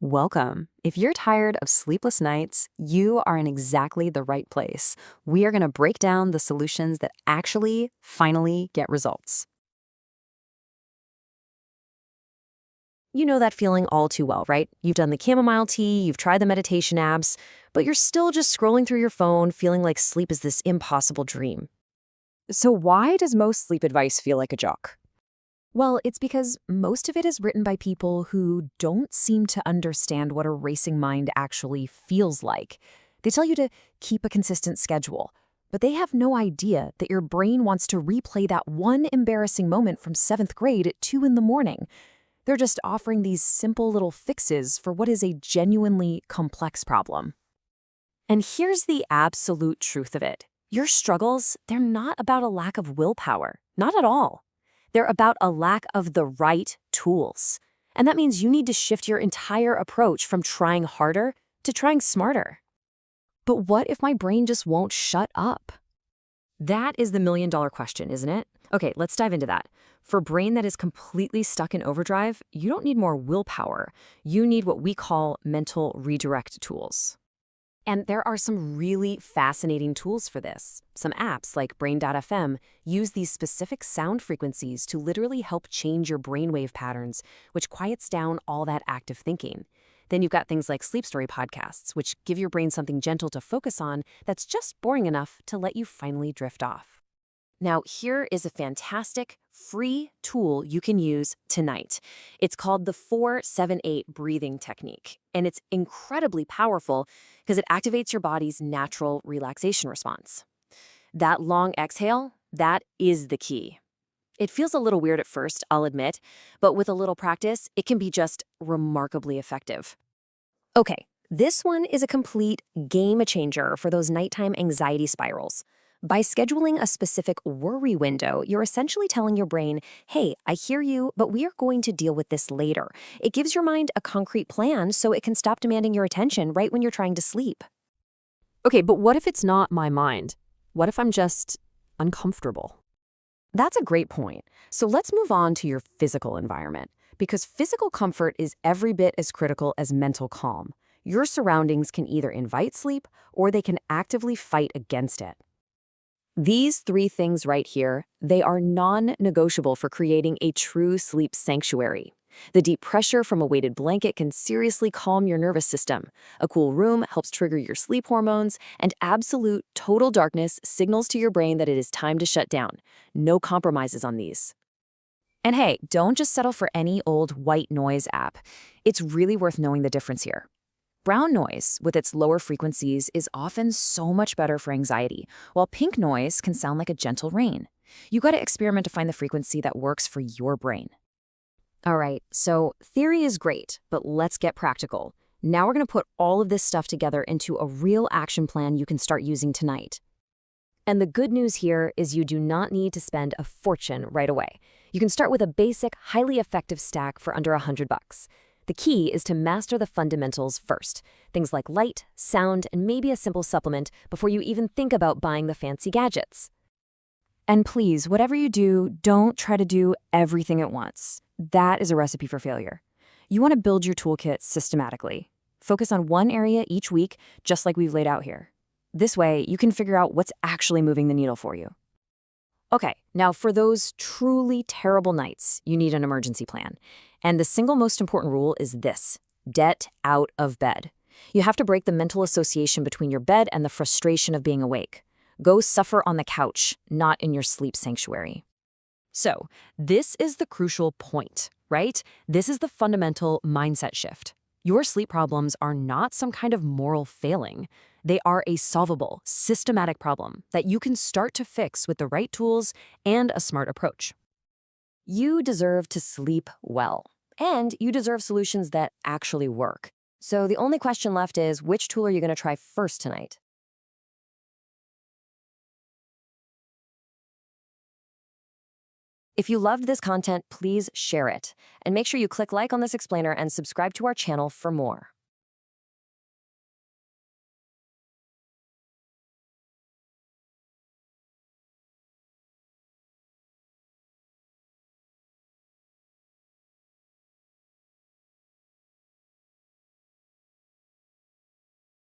Welcome. If you're tired of sleepless nights, you are in exactly the right place. We are going to break down the solutions that actually, finally get results. You know that feeling all too well, right? You've done the chamomile tea, you've tried the meditation apps, but you're still just scrolling through your phone feeling like sleep is this impossible dream. So why does most sleep advice feel like a joke? Well, it's because most of it is written by people who don't seem to understand what a racing mind actually feels like. They tell you to keep a consistent schedule, but they have no idea that your brain wants to replay that one embarrassing moment from 7th grade at 2 in the morning. They're just offering these simple little fixes for what is a genuinely complex problem. And here's the absolute truth of it. Your struggles, they're not about a lack of willpower. Not at all. They're about a lack of the right tools. And that means you need to shift your entire approach from trying harder to trying smarter. But what if my brain just won't shut up? That is the million-dollar question, isn't it? Okay, let's dive into that. For a brain that is completely stuck in overdrive, you don't need more willpower. You need what we call mental redirect tools. And there are some really fascinating tools for this. Some apps like Brain.fm use these specific sound frequencies to literally help change your brainwave patterns, which quiets down all that active thinking. Then you've got things like sleep story podcasts, which give your brain something gentle to focus on that's just boring enough to let you finally drift off. Now, here is a fantastic free tool you can use tonight. It's called the 4-7-8 breathing technique, and it's incredibly powerful because it activates your body's natural relaxation response. That long exhale, that is the key. It feels a little weird at first, I'll admit, but with a little practice, it can be just remarkably effective. Okay, this one is a complete game changer for those nighttime anxiety spirals. By scheduling a specific worry window, you're essentially telling your brain, hey, I hear you, but we are going to deal with this later. It gives your mind a concrete plan so it can stop demanding your attention right when you're trying to sleep. Okay, but what if it's not my mind? What if I'm just uncomfortable? That's a great point. So let's move on to your physical environment, because physical comfort is every bit as critical as mental calm. Your surroundings can either invite sleep or they can actively fight against it. These three things right here, they are non-negotiable for creating a true sleep sanctuary. The deep pressure from a weighted blanket can seriously calm your nervous system. A cool room helps trigger your sleep hormones, and absolute total darkness signals to your brain that it is time to shut down. No compromises on these. And hey, don't just settle for any old white noise app. It's really worth knowing the difference here. Brown noise, with its lower frequencies, is often so much better for anxiety, while pink noise can sound like a gentle rain. You gotta experiment to find the frequency that works for your brain. All right, so theory is great, but let's get practical. Now we're gonna put all of this stuff together into a real action plan you can start using tonight. And the good news here is you do not need to spend a fortune right away. You can start with a basic, highly effective stack for under $100. The key is to master the fundamentals first, things like light, sound, and maybe a simple supplement before you even think about buying the fancy gadgets. And please, whatever you do, don't try to do everything at once. That is a recipe for failure. You want to build your toolkit systematically. Focus on one area each week, just like we've laid out here. This way, you can figure out what's actually moving the needle for you. Okay, now for those truly terrible nights, you need an emergency plan. And the single most important rule is this: get out of bed. You have to break the mental association between your bed and the frustration of being awake. Go suffer on the couch, not in your sleep sanctuary. So, this is the crucial point, right? This is the fundamental mindset shift. Your sleep problems are not some kind of moral failing. They are a solvable, systematic problem that you can start to fix with the right tools and a smart approach. You deserve to sleep well, and you deserve solutions that actually work. So the only question left is, which tool are you going to try first tonight? If you loved this content, please share it. And make sure you click like on this explainer and subscribe to our channel for more.